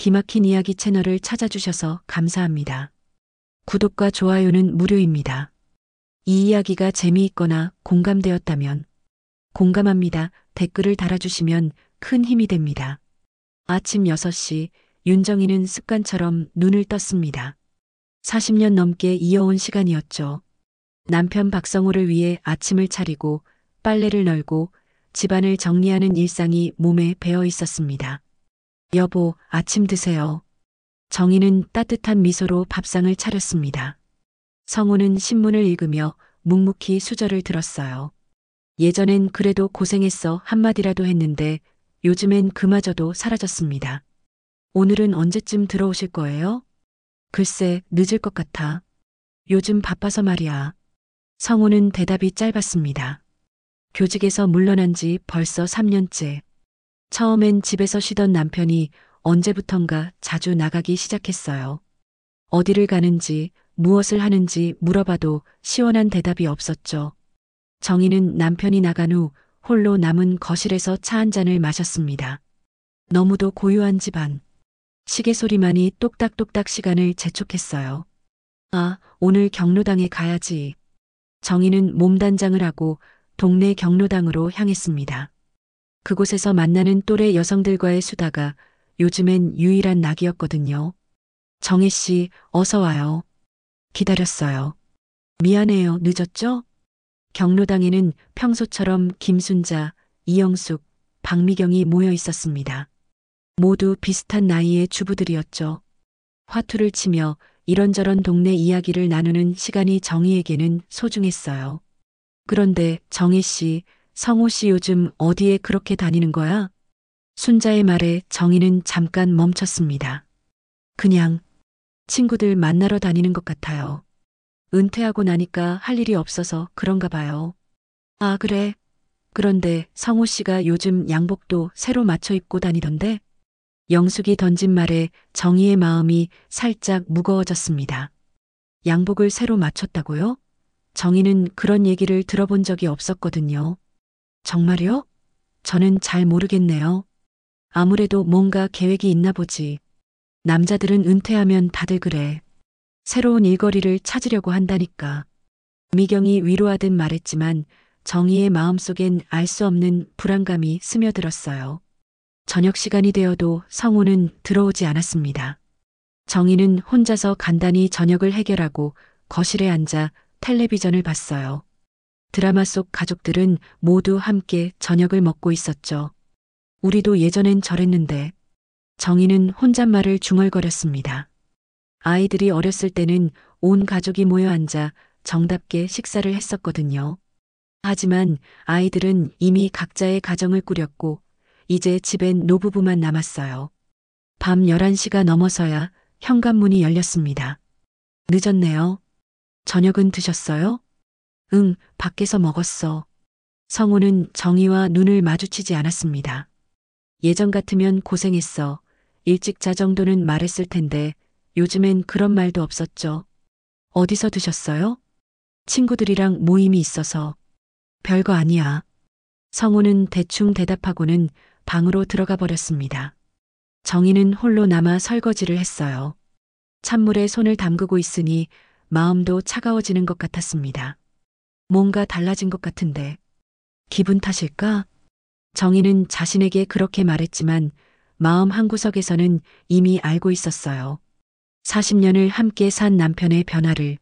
기막힌 이야기 채널을 찾아주셔서 감사합니다. 구독과 좋아요는 무료입니다. 이 이야기가 재미있거나 공감되었다면 공감합니다. 댓글을 달아주시면 큰 힘이 됩니다. 아침 6시 윤정이는 습관처럼 눈을 떴습니다. 40년 넘게 이어온 시간이었죠. 남편 박성호를 위해 아침을 차리고 빨래를 널고 집안을 정리하는 일상이 몸에 배어 있었습니다. 여보, 아침 드세요. 정희는 따뜻한 미소로 밥상을 차렸습니다. 성우는 신문을 읽으며 묵묵히 수저를 들었어요. 예전엔 그래도 고생했어 한마디라도 했는데 요즘엔 그마저도 사라졌습니다. 오늘은 언제쯤 들어오실 거예요? 글쎄, 늦을 것 같아. 요즘 바빠서 말이야. 성우는 대답이 짧았습니다. 교직에서 물러난 지 벌써 3년째. 처음엔 집에서 쉬던 남편이 언제부턴가 자주 나가기 시작했어요. 어디를 가는지, 무엇을 하는지 물어봐도 시원한 대답이 없었죠. 정희는 남편이 나간 후 홀로 남은 거실에서 차 한 잔을 마셨습니다. 너무도 고요한 집안. 시계 소리만이 똑딱똑딱 시간을 재촉했어요. 아, 오늘 경로당에 가야지. 정희는 몸단장을 하고 동네 경로당으로 향했습니다. 그곳에서 만나는 또래 여성들과의 수다가 요즘엔 유일한 낙이었거든요. 정혜 씨, 어서 와요. 기다렸어요. 미안해요, 늦었죠? 경로당에는 평소처럼 김순자, 이영숙, 박미경이 모여 있었습니다. 모두 비슷한 나이의 주부들이었죠. 화투를 치며 이런저런 동네 이야기를 나누는 시간이 정희에게는 소중했어요. 그런데 정혜 씨, 성호 씨 요즘 어디에 그렇게 다니는 거야? 순자의 말에 정희는 잠깐 멈췄습니다. 그냥 친구들 만나러 다니는 것 같아요. 은퇴하고 나니까 할 일이 없어서 그런가 봐요. 아, 그래. 그런데 성호 씨가 요즘 양복도 새로 맞춰 입고 다니던데? 영숙이 던진 말에 정희의 마음이 살짝 무거워졌습니다. 양복을 새로 맞췄다고요? 정희는 그런 얘기를 들어본 적이 없었거든요. 정말요? 저는 잘 모르겠네요. 아무래도 뭔가 계획이 있나 보지. 남자들은 은퇴하면 다들 그래. 새로운 일거리를 찾으려고 한다니까. 미경이 위로하듯 말했지만 정희의 마음속엔 알 수 없는 불안감이 스며들었어요. 저녁 시간이 되어도 성우는 들어오지 않았습니다. 정희는 혼자서 간단히 저녁을 해결하고 거실에 앉아 텔레비전을 봤어요. 드라마 속 가족들은 모두 함께 저녁을 먹고 있었죠. 우리도 예전엔 저랬는데. 정희는 혼잣말을 중얼거렸습니다. 아이들이 어렸을 때는 온 가족이 모여 앉아 정답게 식사를 했었거든요. 하지만 아이들은 이미 각자의 가정을 꾸렸고 이제 집엔 노부부만 남았어요. 밤 11시가 넘어서야 현관문이 열렸습니다. 늦었네요. 저녁은 드셨어요? 응, 밖에서 먹었어. 성우는 정희와 눈을 마주치지 않았습니다. 예전 같으면 고생했어. 일찍 자 정도는 말했을 텐데 요즘엔 그런 말도 없었죠. 어디서 드셨어요? 친구들이랑 모임이 있어서. 별거 아니야. 성우는 대충 대답하고는 방으로 들어가 버렸습니다. 정희는 홀로 남아 설거지를 했어요. 찬물에 손을 담그고 있으니 마음도 차가워지는 것 같았습니다. 뭔가 달라진 것 같은데. 기분 탓일까? 정희는 자신에게 그렇게 말했지만 마음 한구석에서는 이미 알고 있었어요. 40년을 함께 산 남편의 변화를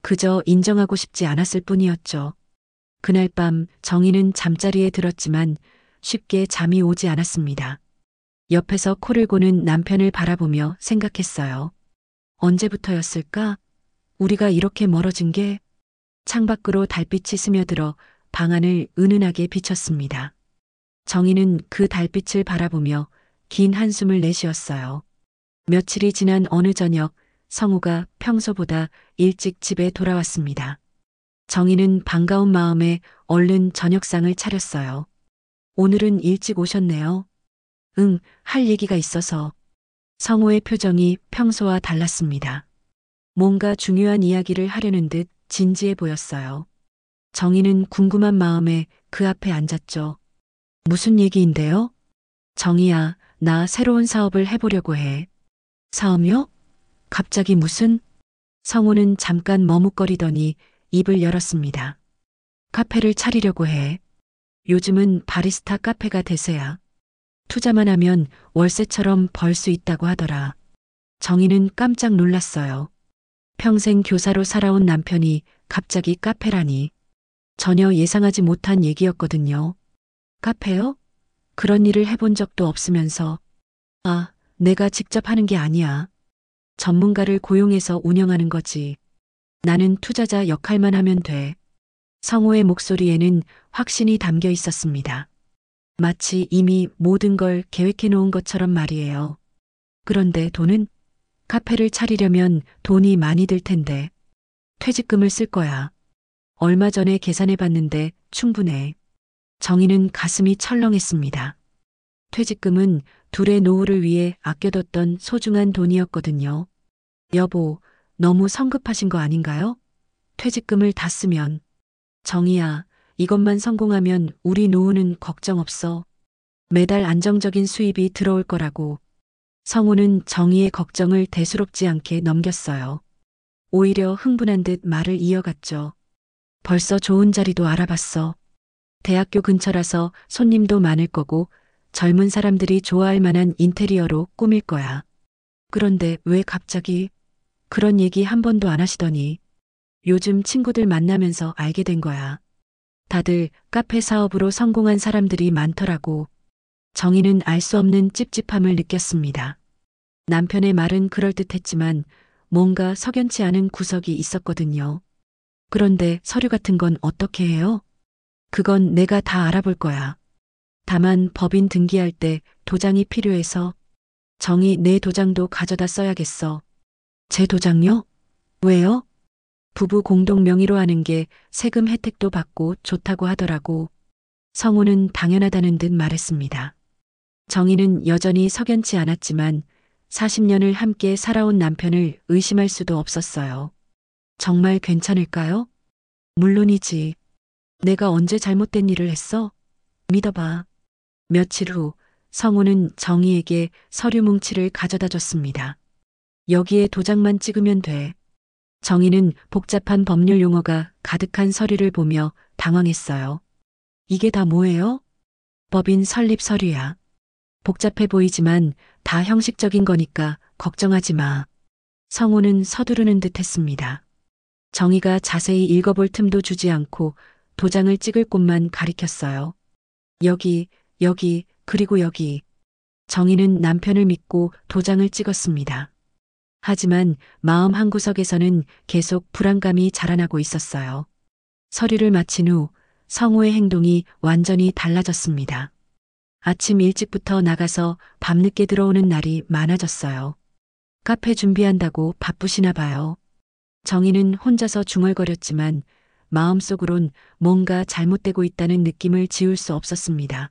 그저 인정하고 싶지 않았을 뿐이었죠. 그날 밤 정희는 잠자리에 들었지만 쉽게 잠이 오지 않았습니다. 옆에서 코를 고는 남편을 바라보며 생각했어요. 언제부터였을까? 우리가 이렇게 멀어진 게? 창밖으로 달빛이 스며들어 방 안을 은은하게 비쳤습니다. 정희는 그 달빛을 바라보며 긴 한숨을 내쉬었어요. 며칠이 지난 어느 저녁 성우가 평소보다 일찍 집에 돌아왔습니다. 정희는 반가운 마음에 얼른 저녁상을 차렸어요. 오늘은 일찍 오셨네요. 응, 할 얘기가 있어서. 성우의 표정이 평소와 달랐습니다. 뭔가 중요한 이야기를 하려는 듯 진지해 보였어요. 정희는 궁금한 마음에 그 앞에 앉았죠. 무슨 얘기인데요? 정희야, 나 새로운 사업을 해보려고 해. 사업요? 갑자기 무슨? 성우는 잠깐 머뭇거리더니 입을 열었습니다. 카페를 차리려고 해. 요즘은 바리스타 카페가 대세야. 투자만 하면 월세처럼 벌 수 있다고 하더라. 정희는 깜짝 놀랐어요. 평생 교사로 살아온 남편이 갑자기 카페라니. 전혀 예상하지 못한 얘기였거든요. 카페요? 그런 일을 해본 적도 없으면서. 아, 내가 직접 하는 게 아니야. 전문가를 고용해서 운영하는 거지. 나는 투자자 역할만 하면 돼. 성우의 목소리에는 확신이 담겨 있었습니다. 마치 이미 모든 걸 계획해 놓은 것처럼 말이에요. 그런데 돈은? 카페를 차리려면 돈이 많이 들 텐데. 퇴직금을 쓸 거야. 얼마 전에 계산해 봤는데 충분해. 정희는 가슴이 철렁했습니다. 퇴직금은 둘의 노후를 위해 아껴뒀던 소중한 돈이었거든요. 여보, 너무 성급하신 거 아닌가요? 퇴직금을 다 쓰면. 정희야, 이것만 성공하면 우리 노후는 걱정 없어. 매달 안정적인 수입이 들어올 거라고. 성우는 정희의 걱정을 대수롭지 않게 넘겼어요. 오히려 흥분한 듯 말을 이어갔죠. 벌써 좋은 자리도 알아봤어. 대학교 근처라서 손님도 많을 거고 젊은 사람들이 좋아할 만한 인테리어로 꾸밀 거야. 그런데 왜 갑자기 그런 얘기 한 번도 안 하시더니 요즘 친구들 만나면서 알게 된 거야. 다들 카페 사업으로 성공한 사람들이 많더라고. 정희는 알 수 없는 찝찝함을 느꼈습니다. 남편의 말은 그럴듯했지만 뭔가 석연치 않은 구석이 있었거든요. 그런데 서류 같은 건 어떻게 해요? 그건 내가 다 알아볼 거야. 다만 법인 등기할 때 도장이 필요해서. 정희 내 도장도 가져다 써야겠어. 제 도장요? 왜요? 부부 공동 명의로 하는 게 세금 혜택도 받고 좋다고 하더라고. 성우는 당연하다는 듯 말했습니다. 정희는 여전히 석연치 않았지만 40년을 함께 살아온 남편을 의심할 수도 없었어요. 정말 괜찮을까요? 물론이지. 내가 언제 잘못된 일을 했어? 믿어봐. 며칠 후 성우는 정희에게 서류 뭉치를 가져다 줬습니다. 여기에 도장만 찍으면 돼. 정희는 복잡한 법률 용어가 가득한 서류를 보며 당황했어요. 이게 다 뭐예요? 법인 설립 서류야. 복잡해 보이지만 다 형식적인 거니까 걱정하지 마. 성우는 서두르는 듯 했습니다. 정희가 자세히 읽어볼 틈도 주지 않고 도장을 찍을 곳만 가리켰어요. 여기, 여기, 그리고 여기. 정희는 남편을 믿고 도장을 찍었습니다. 하지만 마음 한구석에서는 계속 불안감이 자라나고 있었어요. 서류를 마친 후 성우의 행동이 완전히 달라졌습니다. 아침 일찍부터 나가서 밤늦게 들어오는 날이 많아졌어요. 카페 준비한다고 바쁘시나 봐요. 정희는 혼자서 중얼거렸지만 마음속으론 뭔가 잘못되고 있다는 느낌을 지울 수 없었습니다.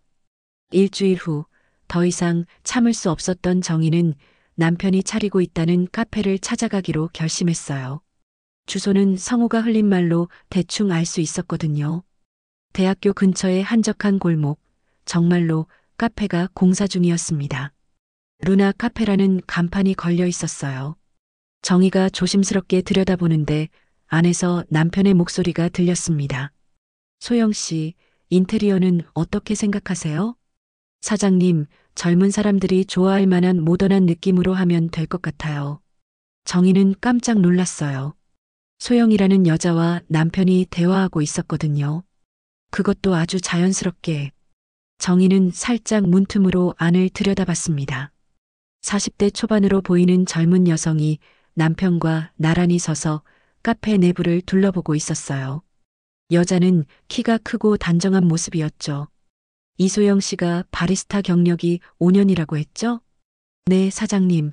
일주일 후 더 이상 참을 수 없었던 정희는 남편이 차리고 있다는 카페를 찾아가기로 결심했어요. 주소는 성우가 흘린 말로 대충 알 수 있었거든요. 대학교 근처의 한적한 골목, 정말로 카페가 공사 중이었습니다. 루나 카페라는 간판이 걸려 있었어요. 정희가 조심스럽게 들여다보는데 안에서 남편의 목소리가 들렸습니다. 소영 씨, 인테리어는 어떻게 생각하세요? 사장님, 젊은 사람들이 좋아할 만한 모던한 느낌으로 하면 될 것 같아요. 정희는 깜짝 놀랐어요. 소영이라는 여자와 남편이 대화하고 있었거든요. 그것도 아주 자연스럽게. 정희는 살짝 문틈으로 안을 들여다봤습니다. 40대 초반으로 보이는 젊은 여성이 남편과 나란히 서서 카페 내부를 둘러보고 있었어요. 여자는 키가 크고 단정한 모습이었죠. 이소영 씨가 바리스타 경력이 5년이라고 했죠? 네, 사장님.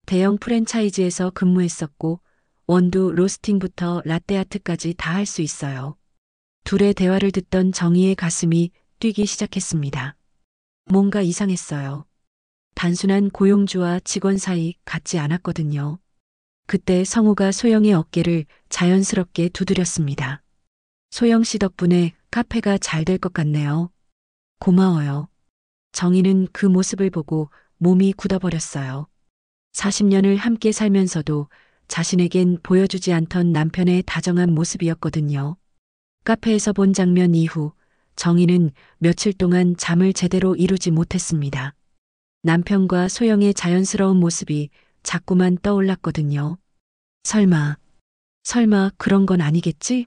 대형 프랜차이즈에서 근무했었고 원두 로스팅부터 라떼아트까지 다 할 수 있어요. 둘의 대화를 듣던 정희의 가슴이 뛰기 시작했습니다. 뭔가 이상했어요. 단순한 고용주와 직원 사이 같지 않았거든요. 그때 성우가 소영의 어깨를 자연스럽게 두드렸습니다. 소영 씨 덕분에 카페가 잘 될 것 같네요. 고마워요. 정희는 그 모습을 보고 몸이 굳어버렸어요. 40년을 함께 살면서도 자신에겐 보여주지 않던 남편의 다정한 모습이었거든요. 카페에서 본 장면 이후 정희는 며칠 동안 잠을 제대로 이루지 못했습니다. 남편과 소영의 자연스러운 모습이 자꾸만 떠올랐거든요. 설마 그런 건 아니겠지?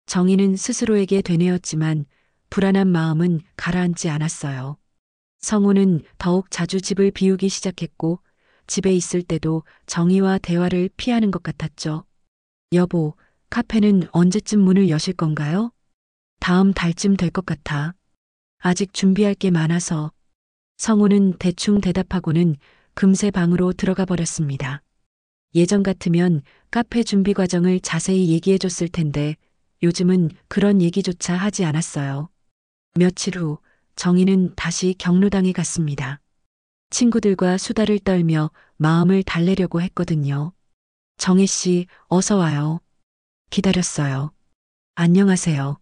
정희는 스스로에게 되뇌었지만 불안한 마음은 가라앉지 않았어요. 성우는 더욱 자주 집을 비우기 시작했고 집에 있을 때도 정희와 대화를 피하는 것 같았죠. 여보, 카페는 언제쯤 문을 여실 건가요? 다음 달쯤 될 것 같아. 아직 준비할 게 많아서. 성우는 대충 대답하고는 금세 방으로 들어가 버렸습니다. 예전 같으면 카페 준비 과정을 자세히 얘기해 줬을 텐데 요즘은 그런 얘기조차 하지 않았어요. 며칠 후 정희는 다시 경로당에 갔습니다. 친구들과 수다를 떨며 마음을 달래려고 했거든요. 정희 씨, 어서 와요. 기다렸어요. 안녕하세요.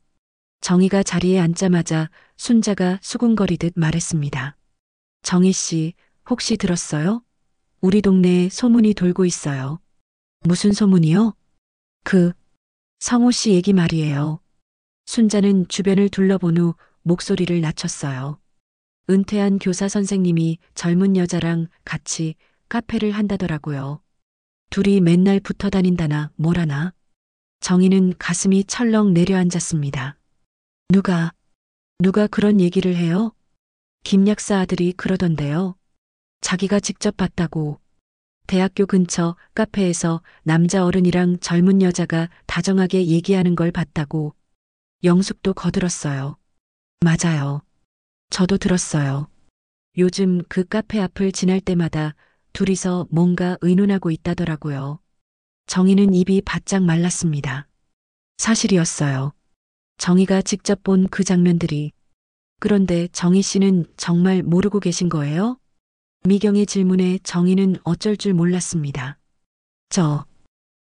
정희가 자리에 앉자마자 순자가 수군거리듯 말했습니다. 정희 씨, 혹시 들었어요? 우리 동네에 소문이 돌고 있어요. 무슨 소문이요? 성호 씨 얘기 말이에요. 순자는 주변을 둘러본 후 목소리를 낮췄어요. 은퇴한 교사 선생님이 젊은 여자랑 같이 카페를 한다더라고요. 둘이 맨날 붙어 다닌다나 뭐라나. 정희는 가슴이 철렁 내려앉았습니다. 누가 그런 얘기를 해요? 김 약사 아들이 그러던데요. 자기가 직접 봤다고. 대학교 근처 카페에서 남자 어른이랑 젊은 여자가 다정하게 얘기하는 걸 봤다고. 영숙도 거들었어요. 맞아요. 저도 들었어요. 요즘 그 카페 앞을 지날 때마다 둘이서 뭔가 의논하고 있다더라고요. 정희는 입이 바짝 말랐습니다. 사실이었어요. 정희가 직접 본 그 장면들이. 그런데 정희 씨는 정말 모르고 계신 거예요? 미경의 질문에 정희는 어쩔 줄 몰랐습니다.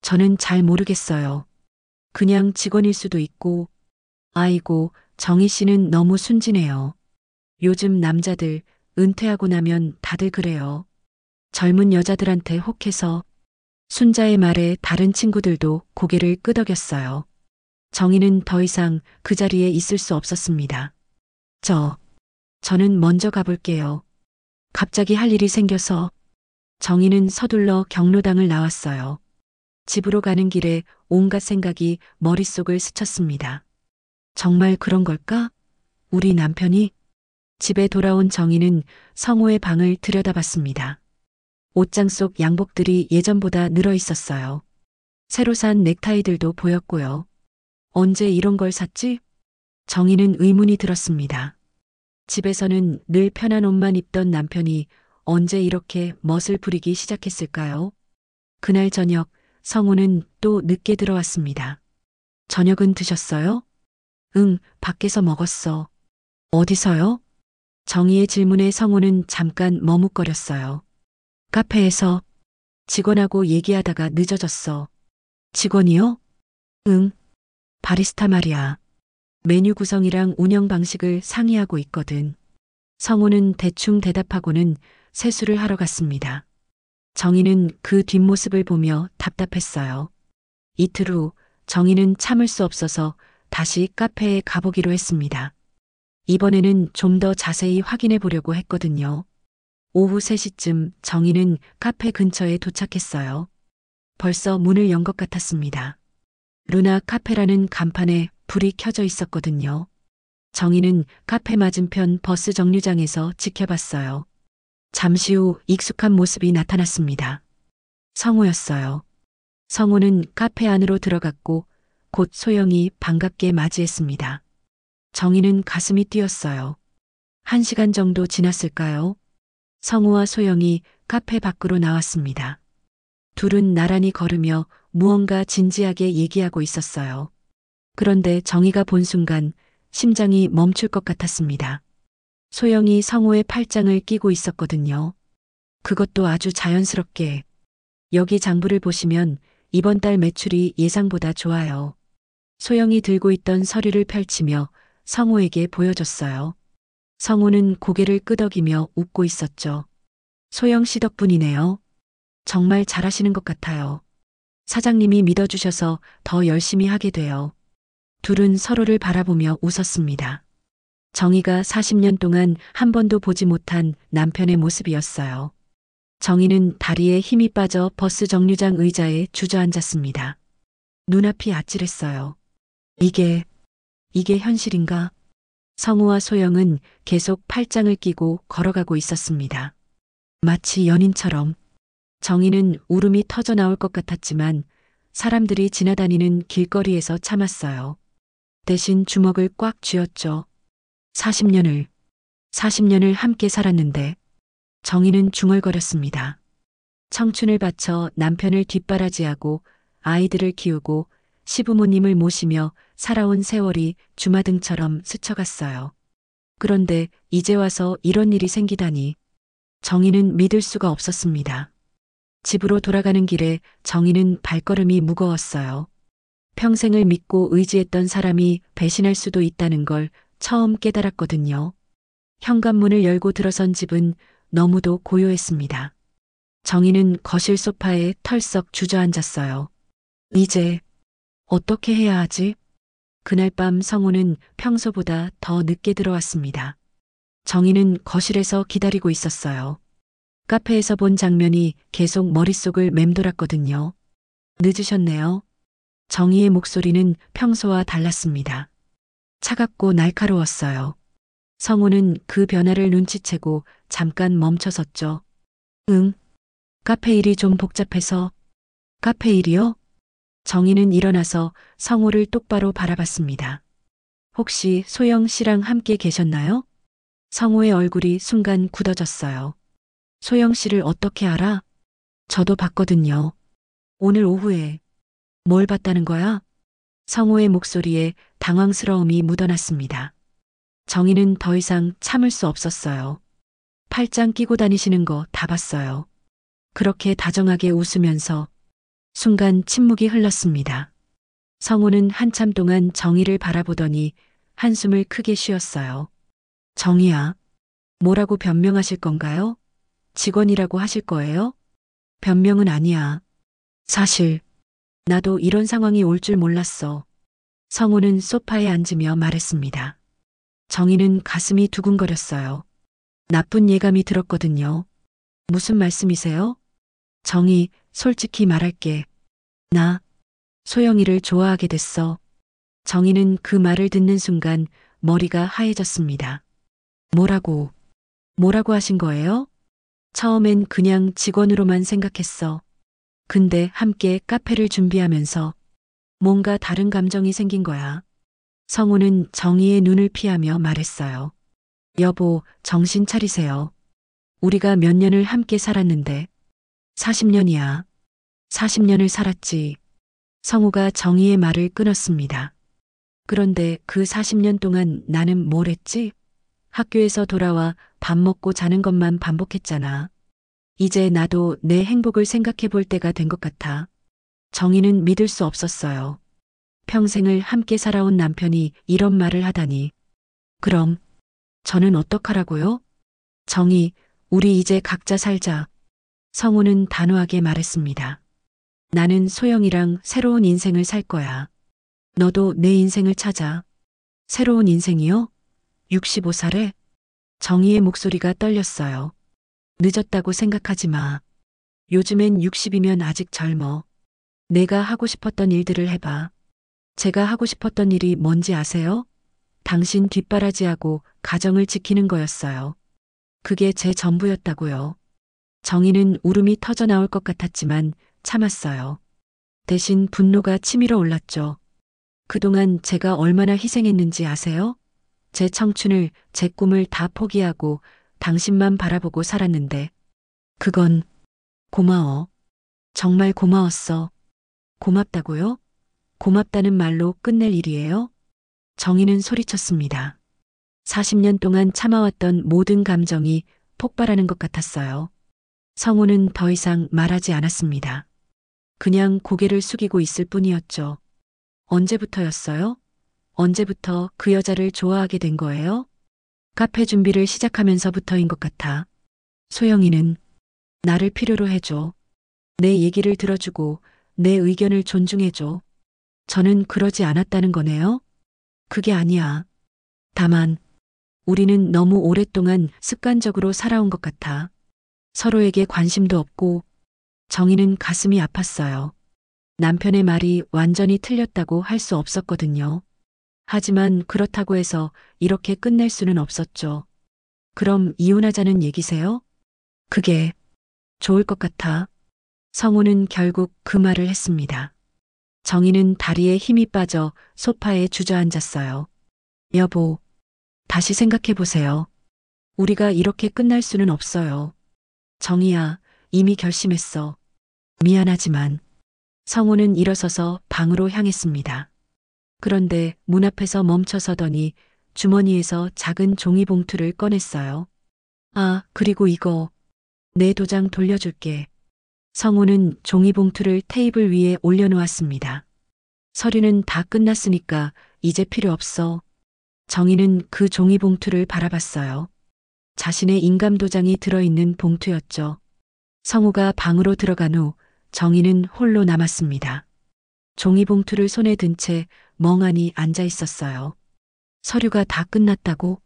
저는 잘 모르겠어요. 그냥 직원일 수도 있고. 아이고, 정희 씨는 너무 순진해요. 요즘 남자들 은퇴하고 나면 다들 그래요. 젊은 여자들한테 혹해서. 순자의 말에 다른 친구들도 고개를 끄덕였어요. 정희는 더 이상 그 자리에 있을 수 없었습니다. 저는 먼저 가볼게요. 갑자기 할 일이 생겨서. 정희는 서둘러 경로당을 나왔어요. 집으로 가는 길에 온갖 생각이 머릿속을 스쳤습니다. 정말 그런 걸까? 우리 남편이? 집에 돌아온 정희는 성호의 방을 들여다봤습니다. 옷장 속 양복들이 예전보다 늘어 있었어요. 새로 산 넥타이들도 보였고요. 언제 이런 걸 샀지? 정희는 의문이 들었습니다. 집에서는 늘 편한 옷만 입던 남편이 언제 이렇게 멋을 부리기 시작했을까요? 그날 저녁 성우는 또 늦게 들어왔습니다. 저녁은 드셨어요? 응, 밖에서 먹었어. 어디서요? 정희의 질문에 성우는 잠깐 머뭇거렸어요. 카페에서. 직원하고 얘기하다가 늦어졌어. 직원이요? 응, 바리스타 말이야. 메뉴 구성이랑 운영 방식을 상의하고 있거든. 성우는 대충 대답하고는 세수를 하러 갔습니다. 정희는 그 뒷모습을 보며 답답했어요. 이틀 후 정희는 참을 수 없어서 다시 카페에 가보기로 했습니다. 이번에는 좀 더 자세히 확인해 보려고 했거든요. 오후 3시쯤 정희는 카페 근처에 도착했어요. 벌써 문을 연 것 같았습니다. 루나 카페라는 간판에 불이 켜져 있었거든요. 정희는 카페 맞은편 버스 정류장에서 지켜봤어요. 잠시 후 익숙한 모습이 나타났습니다. 성우였어요. 성우는 카페 안으로 들어갔고 곧 소영이 반갑게 맞이했습니다. 정희는 가슴이 뛰었어요. 1시간 정도 지났을까요? 성우와 소영이 카페 밖으로 나왔습니다. 둘은 나란히 걸으며 무언가 진지하게 얘기하고 있었어요. 그런데 정희가 본 순간 심장이 멈출 것 같았습니다. 소영이 성우의 팔짱을 끼고 있었거든요. 그것도 아주 자연스럽게. 여기 장부를 보시면 이번 달 매출이 예상보다 좋아요. 소영이 들고 있던 서류를 펼치며 성우에게 보여줬어요. 성우는 고개를 끄덕이며 웃고 있었죠. 소영 씨 덕분이네요. 정말 잘하시는 것 같아요. 사장님이 믿어주셔서 더 열심히 하게 돼요. 둘은 서로를 바라보며 웃었습니다. 정희가 40년 동안 한 번도 보지 못한 남편의 모습이었어요. 정희는 다리에 힘이 빠져 버스 정류장 의자에 주저앉았습니다. 눈앞이 아찔했어요. 이게 현실인가? 성우와 소영은 계속 팔짱을 끼고 걸어가고 있었습니다. 마치 연인처럼. 정희는 울음이 터져 나올 것 같았지만 사람들이 지나다니는 길거리에서 참았어요. 대신 주먹을 꽉 쥐었죠. 40년을 함께 살았는데 정희는 중얼거렸습니다. 청춘을 바쳐 남편을 뒷바라지하고 아이들을 키우고 시부모님을 모시며 살아온 세월이 주마등처럼 스쳐갔어요. 그런데 이제 와서 이런 일이 생기다니 정희는 믿을 수가 없었습니다. 집으로 돌아가는 길에 정희는 발걸음이 무거웠어요. 평생을 믿고 의지했던 사람이 배신할 수도 있다는 걸 처음 깨달았거든요. 현관문을 열고 들어선 집은 너무도 고요했습니다. 정희는 거실 소파에 털썩 주저앉았어요. 이제 어떻게 해야 하지? 그날 밤 성우는 평소보다 더 늦게 들어왔습니다. 정희는 거실에서 기다리고 있었어요. 카페에서 본 장면이 계속 머릿속을 맴돌았거든요. 늦으셨네요. 정희의 목소리는 평소와 달랐습니다. 차갑고 날카로웠어요. 성우는 그 변화를 눈치채고 잠깐 멈춰섰죠. 응. 카페 일이 좀 복잡해서. 카페 일이요? 정희는 일어나서 성우를 똑바로 바라봤습니다. 혹시 소영 씨랑 함께 계셨나요? 성우의 얼굴이 순간 굳어졌어요. 소영 씨를 어떻게 알아? 저도 봤거든요. 오늘 오후에. 뭘 봤다는 거야? 성우의 목소리에 당황스러움이 묻어났습니다. 정희는 더 이상 참을 수 없었어요. 팔짱 끼고 다니시는 거 다 봤어요. 그렇게 다정하게 웃으면서 순간 침묵이 흘렀습니다. 성우는 한참 동안 정희를 바라보더니 한숨을 크게 쉬었어요. 정희야, 뭐라고 변명하실 건가요? 직원이라고 하실 거예요? 변명은 아니야. 사실, 나도 이런 상황이 올 줄 몰랐어. 성우는 소파에 앉으며 말했습니다. 정희는 가슴이 두근거렸어요. 나쁜 예감이 들었거든요. 무슨 말씀이세요? 정희, 솔직히 말할게. 나, 소영이를 좋아하게 됐어. 정희는 그 말을 듣는 순간 머리가 하얘졌습니다. 뭐라고 하신 거예요? 처음엔 그냥 직원으로만 생각했어. 근데 함께 카페를 준비하면서 뭔가 다른 감정이 생긴 거야. 성우는 정희의 눈을 피하며 말했어요. 여보, 정신 차리세요. 우리가 몇 년을 함께 살았는데. 40년이야. 40년을 살았지. 성우가 정희의 말을 끊었습니다. 그런데 그 40년 동안 나는 뭘 했지? 학교에서 돌아와 밥 먹고 자는 것만 반복했잖아. 이제 나도 내 행복을 생각해 볼 때가 된 것 같아. 정희는 믿을 수 없었어요. 평생을 함께 살아온 남편이 이런 말을 하다니. 그럼 저는 어떡하라고요? 정희, 우리 이제 각자 살자. 성우는 단호하게 말했습니다. 나는 소영이랑 새로운 인생을 살 거야. 너도 내 인생을 찾아. 새로운 인생이요? 65살에? 정희의 목소리가 떨렸어요. 늦었다고 생각하지 마. 요즘엔 60이면 아직 젊어. 내가 하고 싶었던 일들을 해봐. 제가 하고 싶었던 일이 뭔지 아세요? 당신 뒷바라지하고 가정을 지키는 거였어요. 그게 제 전부였다고요. 정희는 울음이 터져 나올 것 같았지만 참았어요. 대신 분노가 치밀어 올랐죠. 그동안 제가 얼마나 희생했는지 아세요? 제 청춘을, 제 꿈을 다 포기하고 당신만 바라보고 살았는데. 그건 고마워. 정말 고마웠어. 고맙다고요? 고맙다는 말로 끝낼 일이에요? 정희는 소리쳤습니다. 40년 동안 참아왔던 모든 감정이 폭발하는 것 같았어요. 성우는 더 이상 말하지 않았습니다. 그냥 고개를 숙이고 있을 뿐이었죠. 언제부터였어요? 언제부터 그 여자를 좋아하게 된 거예요? 카페 준비를 시작하면서부터인 것 같아. 소영이는 나를 필요로 해줘. 내 얘기를 들어주고 내 의견을 존중해줘. 저는 그러지 않았다는 거네요? 그게 아니야. 다만, 우리는 너무 오랫동안 습관적으로 살아온 것 같아. 서로에게 관심도 없고, 정희는 가슴이 아팠어요. 남편의 말이 완전히 틀렸다고 할 수 없었거든요. 하지만 그렇다고 해서 이렇게 끝낼 수는 없었죠. 그럼 이혼하자는 얘기세요? 그게 좋을 것 같아. 성우는 결국 그 말을 했습니다. 정희는 다리에 힘이 빠져 소파에 주저앉았어요. 여보, 다시 생각해 보세요. 우리가 이렇게 끝날 수는 없어요. 정희야, 이미 결심했어. 미안하지만 성우는 일어서서 방으로 향했습니다. 그런데 문 앞에서 멈춰서더니 주머니에서 작은 종이봉투를 꺼냈어요. 아, 그리고 이거 내 도장 돌려줄게. 성우는 종이봉투를 테이블 위에 올려놓았습니다. 서류는 다 끝났으니까 이제 필요 없어. 정희는 그 종이봉투를 바라봤어요. 자신의 인감도장이 들어있는 봉투였죠. 성우가 방으로 들어간 후 정희는 홀로 남았습니다. 종이봉투를 손에 든 채 멍하니 앉아 있었어요. 서류가 다 끝났다고?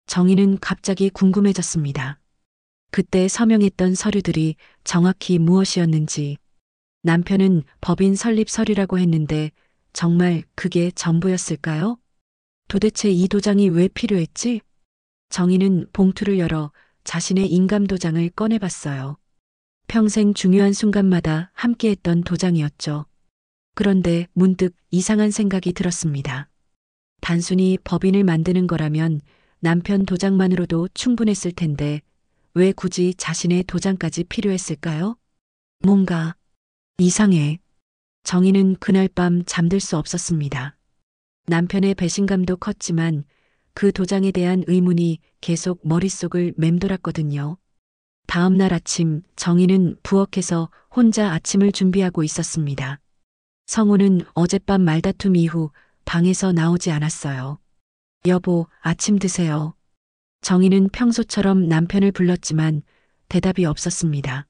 정희는 갑자기 궁금해졌습니다. 그때 서명했던 서류들이 정확히 무엇이었는지, 남편은 법인 설립 서류라고 했는데 정말 그게 전부였을까요? 도대체 이 도장이 왜 필요했지? 정희는 봉투를 열어 자신의 인감도장을 꺼내봤어요. 평생 중요한 순간마다 함께했던 도장이었죠. 그런데 문득 이상한 생각이 들었습니다. 단순히 법인을 만드는 거라면 남편 도장만으로도 충분했을 텐데 왜 굳이 자신의 도장까지 필요했을까요? 뭔가 이상해. 정희는 그날 밤 잠들 수 없었습니다. 남편의 배신감도 컸지만 그 도장에 대한 의문이 계속 머릿속을 맴돌았거든요. 다음 날 아침 정희는 부엌에서 혼자 아침을 준비하고 있었습니다. 성우는 어젯밤 말다툼 이후 방에서 나오지 않았어요. 여보, 아침 드세요. 정희는 평소처럼 남편을 불렀지만 대답이 없었습니다.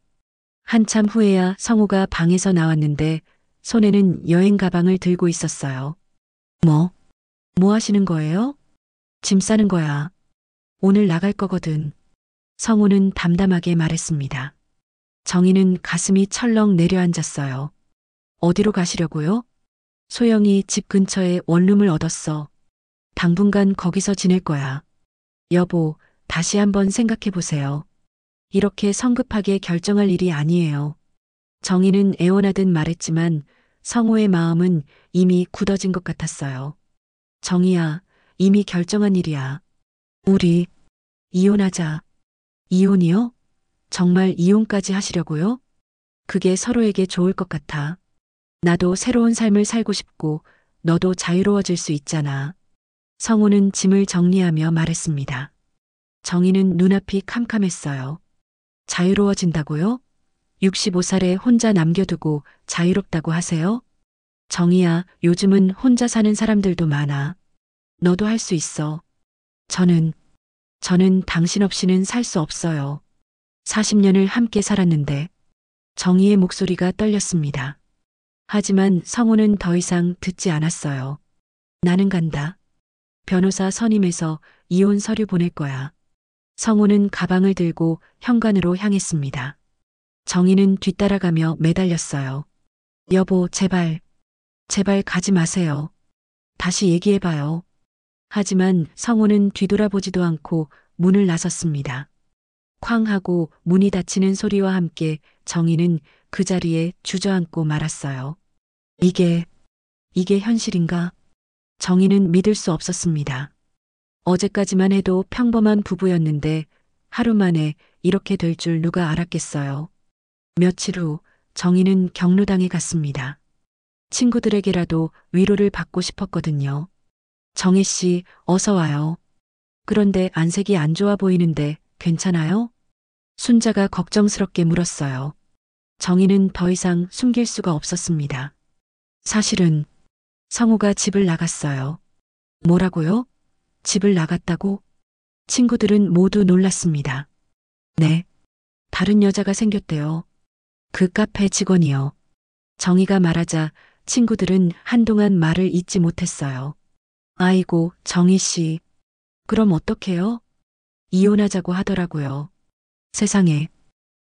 한참 후에야 성우가 방에서 나왔는데 손에는 여행 가방을 들고 있었어요. 뭐 하시는 거예요? 짐 싸는 거야. 오늘 나갈 거거든. 성우는 담담하게 말했습니다. 정희는 가슴이 철렁 내려앉았어요. 어디로 가시려고요? 소영이 집 근처에 원룸을 얻었어. 당분간 거기서 지낼 거야. 여보, 다시 한번 생각해 보세요. 이렇게 성급하게 결정할 일이 아니에요. 정희는 애원하듯 말했지만 성우의 마음은 이미 굳어진 것 같았어요. 정희야, 이미 결정한 일이야. 우리 이혼하자. 이혼이요? 정말 이혼까지 하시려고요? 그게 서로에게 좋을 것 같아. 나도 새로운 삶을 살고 싶고 너도 자유로워질 수 있잖아. 성우는 짐을 정리하며 말했습니다. 정희는 눈앞이 캄캄했어요. 자유로워진다고요? 65살에 혼자 남겨두고 자유롭다고 하세요? 정희야, 요즘은 혼자 사는 사람들도 많아. 너도 할 수 있어. 저는 당신 없이는 살 수 없어요. 40년을 함께 살았는데. 정희의 목소리가 떨렸습니다. 하지만 성우는 더 이상 듣지 않았어요. 나는 간다. 변호사 선임해서 이혼 서류 보낼 거야. 성우는 가방을 들고 현관으로 향했습니다. 정희는 뒤따라가며 매달렸어요. 여보, 제발 가지 마세요. 다시 얘기해봐요. 하지만 성우는 뒤돌아보지도 않고 문을 나섰습니다. 쾅 하고 문이 닫히는 소리와 함께 정희는 그 자리에 주저앉고 말았어요. 이게 현실인가? 정희는 믿을 수 없었습니다. 어제까지만 해도 평범한 부부였는데 하루 만에 이렇게 될 줄 누가 알았겠어요. 며칠 후 정희는 경로당에 갔습니다. 친구들에게라도 위로를 받고 싶었거든요. 정혜 씨, 어서 와요. 그런데 안색이 안 좋아 보이는데 괜찮아요? 순자가 걱정스럽게 물었어요. 정희는 더 이상 숨길 수가 없었습니다. 사실은 성우가 집을 나갔어요. 뭐라고요? 집을 나갔다고? 친구들은 모두 놀랐습니다. 네. 다른 여자가 생겼대요. 그 카페 직원이요. 정희가 말하자 친구들은 한동안 말을 잇지 못했어요. 아이고, 정희 씨. 그럼 어떡해요? 이혼하자고 하더라고요. 세상에.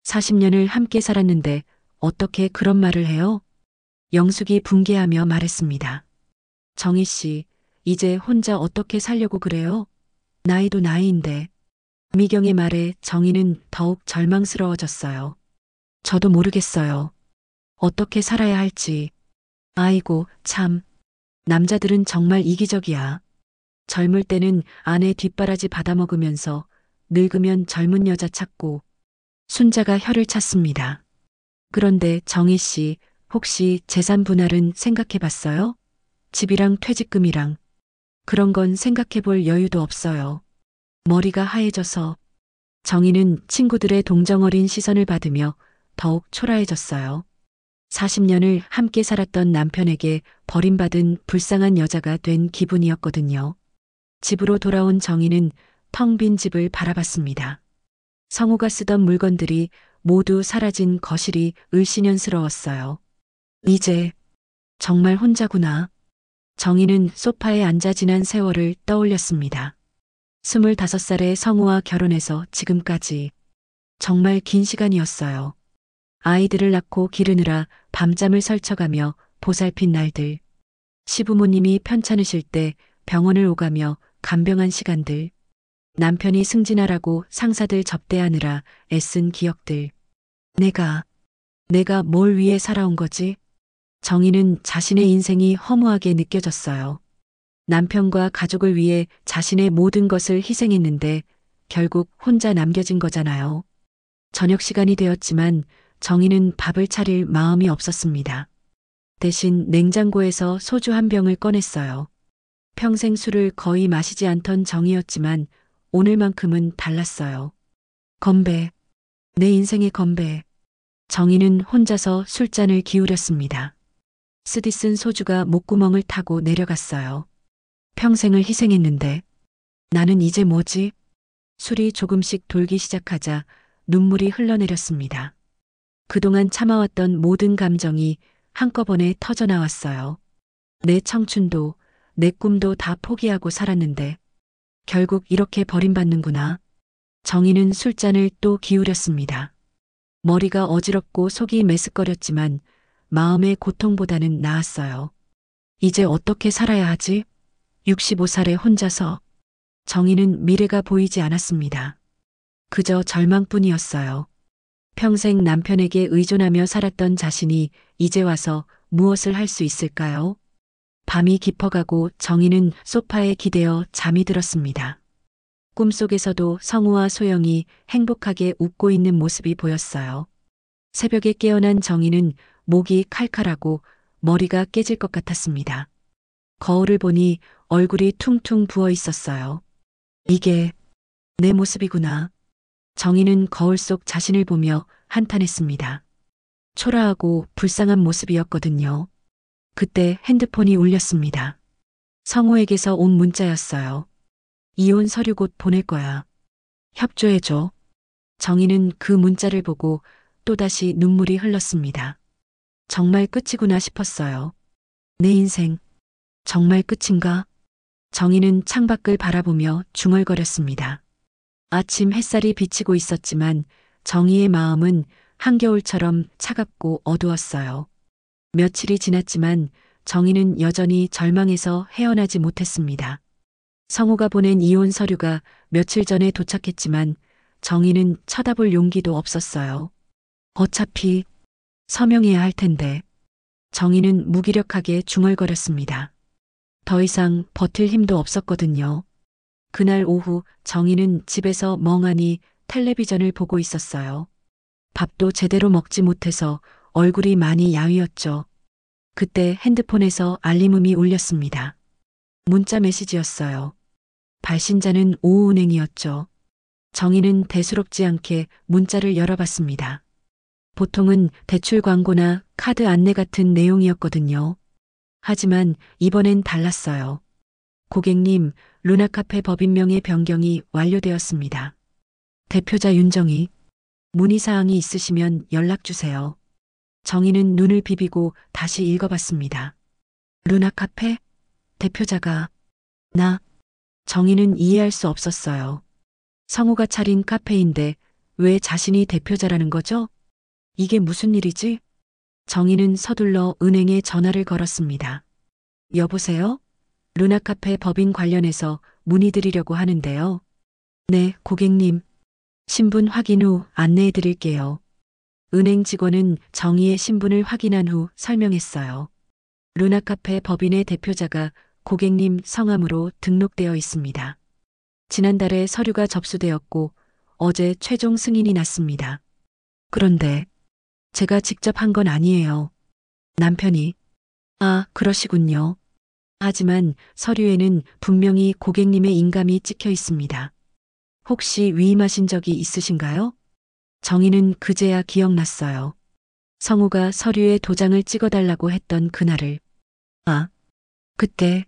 40년을 함께 살았는데 어떻게 그런 말을 해요? 영숙이 붕괴하며 말했습니다. 정희 씨, 이제 혼자 어떻게 살려고 그래요? 나이도 나이인데. 미경의 말에 정희는 더욱 절망스러워졌어요. 저도 모르겠어요. 어떻게 살아야 할지. 아이고, 참. 남자들은 정말 이기적이야. 젊을 때는 아내 뒷바라지 받아먹으면서 늙으면 젊은 여자 찾고 순자가 혀를 찼습니다. 그런데 정희 씨, 혹시 재산 분할은 생각해 봤어요? 집이랑 퇴직금이랑. 그런 건 생각해 볼 여유도 없어요. 머리가 하얘져서 정희는 친구들의 동정어린 시선을 받으며 더욱 초라해졌어요. 40년을 함께 살았던 남편에게 버림받은 불쌍한 여자가 된 기분이었거든요. 집으로 돌아온 정희는 텅 빈 집을 바라봤습니다. 성우가 쓰던 물건들이 모두 사라진 거실이 을씨년스러웠어요. 이제 정말 혼자구나. 정희는 소파에 앉아 지난 세월을 떠올렸습니다. 25살에 성우와 결혼해서 지금까지 정말 긴 시간이었어요. 아이들을 낳고 기르느라 밤잠을 설쳐가며 보살핀 날들. 시부모님이 편찮으실 때 병원을 오가며 간병한 시간들. 남편이 승진하라고 상사들 접대하느라 애쓴 기억들. 내가 뭘 위해 살아온 거지? 정희는 자신의 인생이 허무하게 느껴졌어요. 남편과 가족을 위해 자신의 모든 것을 희생했는데 결국 혼자 남겨진 거잖아요. 저녁 시간이 되었지만 정희는 밥을 차릴 마음이 없었습니다. 대신 냉장고에서 소주 한 병을 꺼냈어요. 평생 술을 거의 마시지 않던 정희였지만 오늘만큼은 달랐어요. 건배. 내 인생의 건배. 정희는 혼자서 술잔을 기울였습니다. 쓰디쓴 소주가 목구멍을 타고 내려갔어요. 평생을 희생했는데 나는 이제 뭐지? 술이 조금씩 돌기 시작하자 눈물이 흘러내렸습니다. 그동안 참아왔던 모든 감정이 한꺼번에 터져나왔어요. 내 청춘도 내 꿈도 다 포기하고 살았는데 결국 이렇게 버림받는구나. 정희는 술잔을 또 기울였습니다. 머리가 어지럽고 속이 메스꺼렸지만 마음의 고통보다는 나았어요. 이제 어떻게 살아야 하지? 65살에 혼자서. 정희는 미래가 보이지 않았습니다. 그저 절망뿐이었어요. 평생 남편에게 의존하며 살았던 자신이 이제 와서 무엇을 할 수 있을까요? 밤이 깊어가고 정희는 소파에 기대어 잠이 들었습니다. 꿈속에서도 성우와 소영이 행복하게 웃고 있는 모습이 보였어요. 새벽에 깨어난 정희는 목이 칼칼하고 머리가 깨질 것 같았습니다. 거울을 보니 얼굴이 퉁퉁 부어 있었어요. 이게 내 모습이구나. 정희는 거울 속 자신을 보며 한탄했습니다. 초라하고 불쌍한 모습이었거든요. 그때 핸드폰이 울렸습니다. 성우에게서 온 문자였어요. 이혼 서류 곧 보낼 거야. 협조해줘. 정희는 그 문자를 보고 또다시 눈물이 흘렀습니다. 정말 끝이구나 싶었어요. 내 인생 정말 끝인가? 정희는 창밖을 바라보며 중얼거렸습니다. 아침 햇살이 비치고 있었지만 정희의 마음은 한겨울처럼 차갑고 어두웠어요. 며칠이 지났지만 정희는 여전히 절망에서 헤어나지 못했습니다. 성우가 보낸 이혼 서류가 며칠 전에 도착했지만 정희는 쳐다볼 용기도 없었어요. 어차피 서명해야 할 텐데. 정희는 무기력하게 중얼거렸습니다. 더 이상 버틸 힘도 없었거든요. 그날 오후 정희는 집에서 멍하니 텔레비전을 보고 있었어요. 밥도 제대로 먹지 못해서 얼굴이 많이 야위었죠. 그때 핸드폰에서 알림음이 울렸습니다. 문자 메시지였어요. 발신자는 오은행이었죠. 정희는 대수롭지 않게 문자를 열어봤습니다. 보통은 대출 광고나 카드 안내 같은 내용이었거든요. 하지만 이번엔 달랐어요. 고객님, 루나카페 법인명의 변경이 완료되었습니다. 대표자 윤정희. 문의사항이 있으시면 연락주세요. 정희는 눈을 비비고 다시 읽어봤습니다. 루나 카페? 대표자가 나. 정희는 이해할 수 없었어요. 성우가 차린 카페인데 왜 자신이 대표자라는 거죠? 이게 무슨 일이지? 정희는 서둘러 은행에 전화를 걸었습니다. 여보세요? 루나 카페 법인 관련해서 문의드리려고 하는데요. 네, 고객님. 신분 확인 후 안내해 드릴게요. 은행 직원은 정희의 신분을 확인한 후 설명했어요. 루나 카페 법인의 대표자가 고객님 성함으로 등록되어 있습니다. 지난달에 서류가 접수되었고 어제 최종 승인이 났습니다. 그런데 제가 직접 한 건 아니에요. 남편이. 아, 그러시군요. 하지만 서류에는 분명히 고객님의 인감이 찍혀 있습니다. 혹시 위임하신 적이 있으신가요? 정희는 그제야 기억났어요. 성우가 서류에 도장을 찍어달라고 했던 그날을. 아, 그때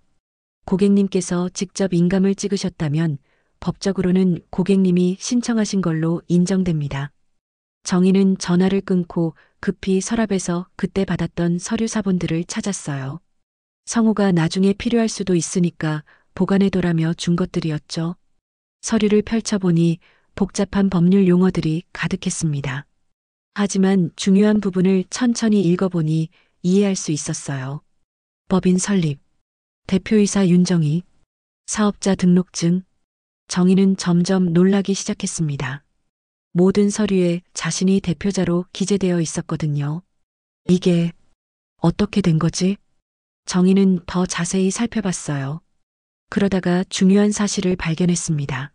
고객님께서 직접 인감을 찍으셨다면 법적으로는 고객님이 신청하신 걸로 인정됩니다. 정희는 전화를 끊고 급히 서랍에서 그때 받았던 서류 사본들을 찾았어요. 성우가 나중에 필요할 수도 있으니까 보관해둬라며 준 것들이었죠. 서류를 펼쳐보니 복잡한 법률 용어들이 가득했습니다. 하지만 중요한 부분을 천천히 읽어보니 이해할 수 있었어요. 법인 설립, 대표이사 윤정희, 사업자 등록증. 정희는 점점 놀라기 시작했습니다. 모든 서류에 자신이 대표자로 기재되어 있었거든요. 이게 어떻게 된 거지? 정희는 더 자세히 살펴봤어요. 그러다가 중요한 사실을 발견했습니다.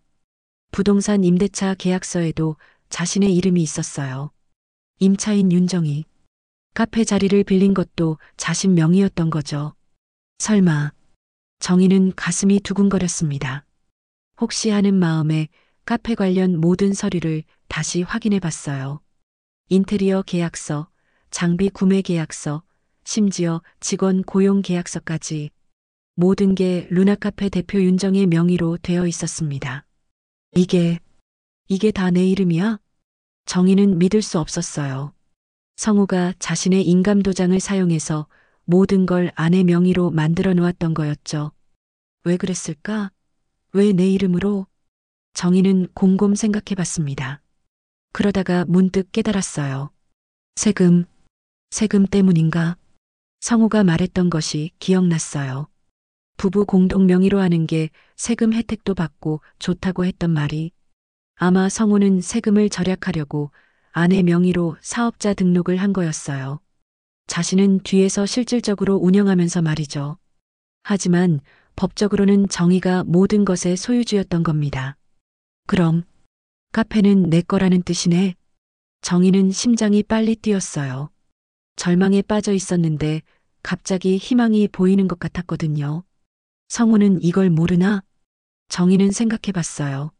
부동산 임대차 계약서에도 자신의 이름이 있었어요. 임차인 윤정희. 카페 자리를 빌린 것도 자신 명의였던 거죠. 설마. 정희는 가슴이 두근거렸습니다. 혹시 하는 마음에 카페 관련 모든 서류를 다시 확인해 봤어요. 인테리어 계약서, 장비 구매 계약서, 심지어 직원 고용 계약서까지 모든 게 루나 카페 대표 윤정의 명의로 되어 있었습니다. 이게 다 내 이름이야? 정희는 믿을 수 없었어요. 성우가 자신의 인감도장을 사용해서 모든 걸 아내 명의로 만들어 놓았던 거였죠. 왜 그랬을까? 왜 내 이름으로? 정희는 곰곰 생각해 봤습니다. 그러다가 문득 깨달았어요. 세금 때문인가? 성우가 말했던 것이 기억났어요. 부부 공동 명의로 하는 게 세금 혜택도 받고 좋다고 했던 말이. 아마 성우는 세금을 절약하려고 아내 명의로 사업자 등록을 한 거였어요. 자신은 뒤에서 실질적으로 운영하면서 말이죠. 하지만 법적으로는 정희가 모든 것의 소유주였던 겁니다. 그럼 카페는 내 거라는 뜻이네. 정희는 심장이 빨리 뛰었어요. 절망에 빠져 있었는데 갑자기 희망이 보이는 것 같았거든요. 성우는 이걸 모르나? 정희는 생각해 봤어요.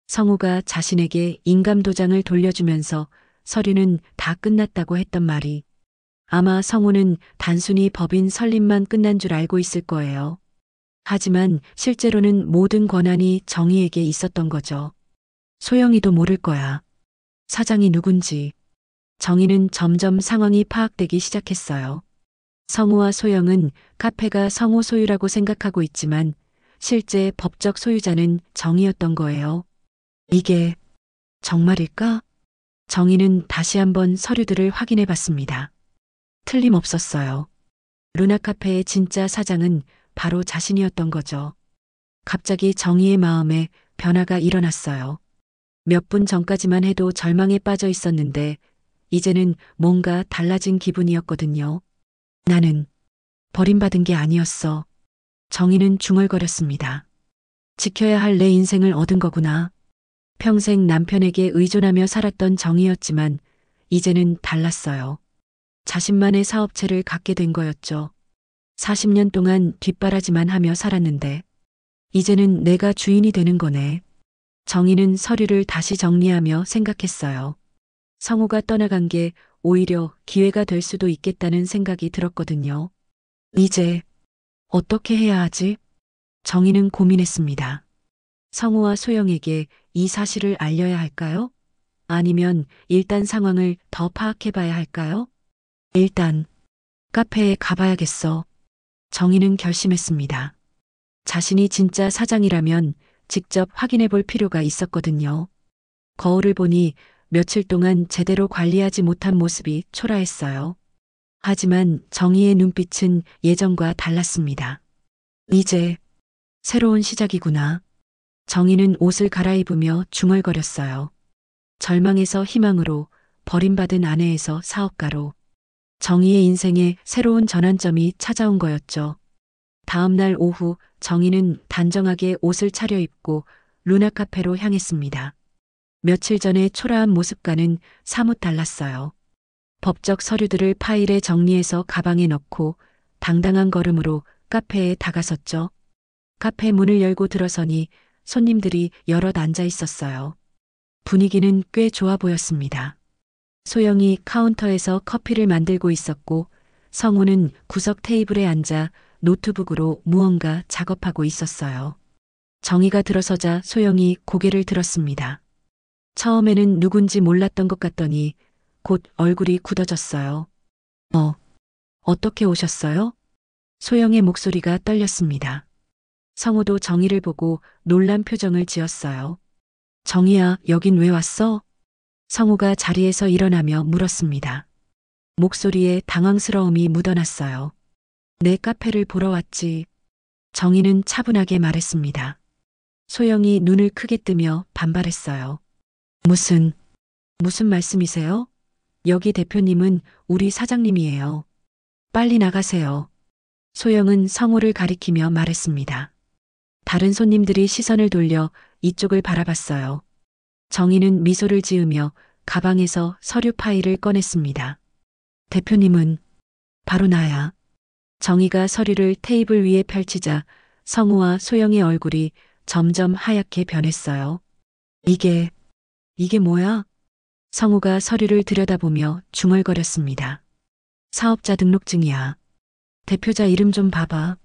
성우가 자신에게 인감도장을 돌려주면서 서류는 다 끝났다고 했던 말이 아마 성우는 단순히 법인 설립만 끝난 줄 알고 있을 거예요. 하지만 실제로는 모든 권한이 정희에게 있었던 거죠. 소영이도 모를 거야. 사장이 누군지. 정희는 점점 상황이 파악되기 시작했어요. 성우와 소영은 카페가 성우 소유라고 생각하고 있지만 실제 법적 소유자는 정희였던 거예요. 이게 정말일까? 정희는 다시 한번 서류들을 확인해 봤습니다. 틀림없었어요. 루나 카페의 진짜 사장은 바로 자신이었던 거죠. 갑자기 정희의 마음에 변화가 일어났어요. 몇 분 전까지만 해도 절망에 빠져 있었는데 이제는 뭔가 달라진 기분이었거든요. 나는 버림받은 게 아니었어. 정희는 중얼거렸습니다. 지켜야 할 내 인생을 얻은 거구나. 평생 남편에게 의존하며 살았던 정희였지만 이제는 달랐어요. 자신만의 사업체를 갖게 된 거였죠. 40년 동안 뒷바라지만 하며 살았는데 이제는 내가 주인이 되는 거네. 정희는 서류를 다시 정리하며 생각했어요. 성우가 떠나간 게 오히려 기회가 될 수도 있겠다는 생각이 들었거든요. 이제 어떻게 해야 하지? 정희는 고민했습니다. 성우와 소영에게 이 사실을 알려야 할까요? 아니면 일단 상황을 더 파악해봐야 할까요? 일단 카페에 가봐야겠어. 정희는 결심했습니다. 자신이 진짜 사장이라면 직접 확인해 볼 필요가 있었거든요. 거울을 보니 며칠 동안 제대로 관리하지 못한 모습이 초라했어요. 하지만 정희의 눈빛은 예전과 달랐습니다. 이제 새로운 시작이구나. 정희는 옷을 갈아입으며 중얼거렸어요. 절망에서 희망으로, 버림받은 아내에서 사업가로. 정희의 인생에 새로운 전환점이 찾아온 거였죠. 다음 날 오후 정희는 단정하게 옷을 차려입고 루나 카페로 향했습니다. 며칠 전의 초라한 모습과는 사뭇 달랐어요. 법적 서류들을 파일에 정리해서 가방에 넣고 당당한 걸음으로 카페에 다가섰죠. 카페 문을 열고 들어서니 손님들이 여럿 앉아 있었어요. 분위기는 꽤 좋아 보였습니다. 소영이 카운터에서 커피를 만들고 있었고 성우는 구석 테이블에 앉아 노트북으로 무언가 작업하고 있었어요. 정희가 들어서자 소영이 고개를 들었습니다. 처음에는 누군지 몰랐던 것 같더니 곧 얼굴이 굳어졌어요. 어떻게 오셨어요? 소영의 목소리가 떨렸습니다. 성우도 정희를 보고 놀란 표정을 지었어요. 정희야, 여긴 왜 왔어? 성우가 자리에서 일어나며 물었습니다. 목소리에 당황스러움이 묻어났어요. 내 카페를 보러 왔지. 정희는 차분하게 말했습니다. 소영이 눈을 크게 뜨며 반발했어요. 무슨 말씀이세요? 여기 대표님은 우리 사장님이에요. 빨리 나가세요. 소영은 성우를 가리키며 말했습니다. 다른 손님들이 시선을 돌려 이쪽을 바라봤어요. 정희는 미소를 지으며 가방에서 서류 파일을 꺼냈습니다. 대표님은 바로 나야. 정희가 서류를 테이블 위에 펼치자 성우와 소영의 얼굴이 점점 하얗게 변했어요. 이게 뭐야? 성우가 서류를 들여다보며 중얼거렸습니다. 사업자 등록증이야. 대표자 이름 좀 봐봐.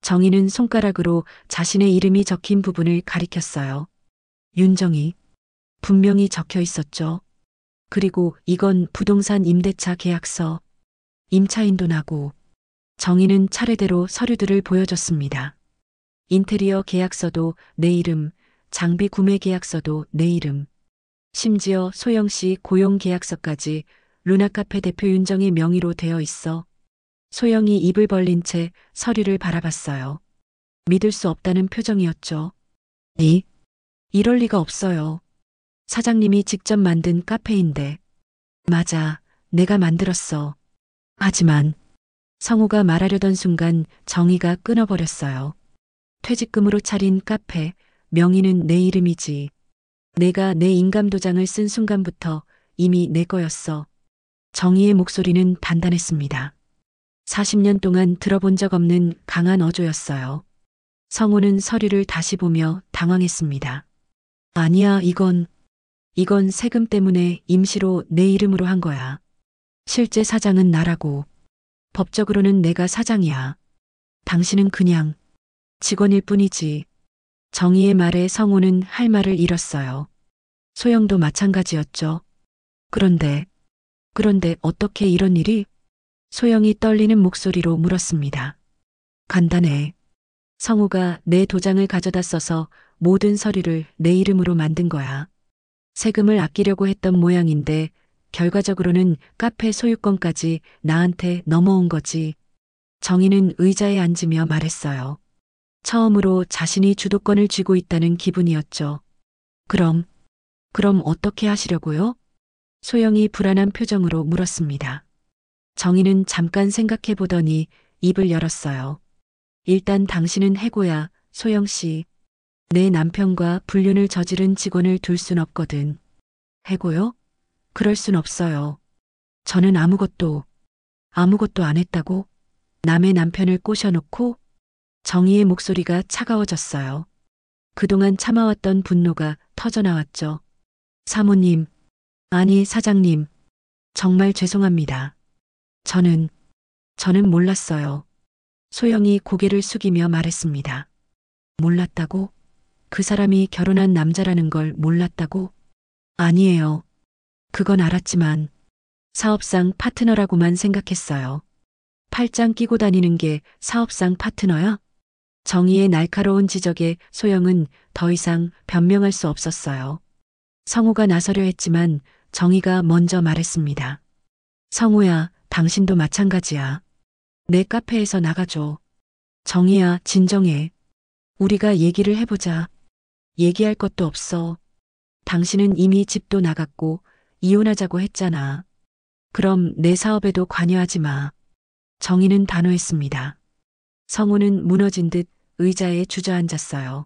정희는 손가락으로 자신의 이름이 적힌 부분을 가리켰어요. 윤정희. 분명히 적혀 있었죠. 그리고 이건 부동산 임대차 계약서. 임차인도 나고. 정희는 차례대로 서류들을 보여줬습니다. 인테리어 계약서도 내 이름, 장비 구매 계약서도 내 이름. 심지어 소영 씨 고용 계약서까지 루나카페 대표 윤정의 명의로 되어 있어. 소영이 입을 벌린 채 서류를 바라봤어요. 믿을 수 없다는 표정이었죠. 이럴 리가 없어요. 사장님이 직접 만든 카페인데. 맞아, 내가 만들었어. 하지만 성우가 말하려던 순간 정희가 끊어버렸어요. 퇴직금으로 차린 카페, 명의는 내 이름이지. 내가 내 인감도장을 쓴 순간부터 이미 내 거였어. 정희의 목소리는 단단했습니다. 40년 동안 들어본 적 없는 강한 어조였어요. 성우는 서류를 다시 보며 당황했습니다. 아니야, 이건 세금 때문에 임시로 내 이름으로 한 거야. 실제 사장은 나라고. 법적으로는 내가 사장이야. 당신은 그냥 직원일 뿐이지. 정희의 말에 성우는 할 말을 잃었어요. 소영도 마찬가지였죠. 그런데 어떻게 이런 일이? 소영이 떨리는 목소리로 물었습니다. 간단해. 성우가 내 도장을 가져다 써서 모든 서류를 내 이름으로 만든 거야. 세금을 아끼려고 했던 모양인데 결과적으로는 카페 소유권까지 나한테 넘어온 거지. 정희는 의자에 앉으며 말했어요. 처음으로 자신이 주도권을 쥐고 있다는 기분이었죠. 그럼 어떻게 하시려고요? 소영이 불안한 표정으로 물었습니다. 정희는 잠깐 생각해 보더니 입을 열었어요. 일단 당신은 해고야, 소영 씨. 내 남편과 불륜을 저지른 직원을 둘 순 없거든. 해고요? 그럴 순 없어요. 저는 아무것도 안 했다고? 남의 남편을 꼬셔놓고? 정희의 목소리가 차가워졌어요. 그동안 참아왔던 분노가 터져나왔죠. 사모님, 아니 사장님, 정말 죄송합니다. 저는 몰랐어요. 소영이 고개를 숙이며 말했습니다. 몰랐다고? 그 사람이 결혼한 남자라는 걸 몰랐다고? 아니에요. 그건 알았지만 사업상 파트너라고만 생각했어요. 팔짱 끼고 다니는 게 사업상 파트너야? 정희의 날카로운 지적에 소영은 더 이상 변명할 수 없었어요. 성우가 나서려 했지만 정희가 먼저 말했습니다. 성우야, 당신도 마찬가지야. 내 카페에서 나가줘. 정희야, 진정해. 우리가 얘기를 해보자. 얘기할 것도 없어. 당신은 이미 집도 나갔고 이혼하자고 했잖아. 그럼 내 사업에도 관여하지 마. 정희는 단호했습니다. 성우는 무너진 듯 의자에 주저앉았어요.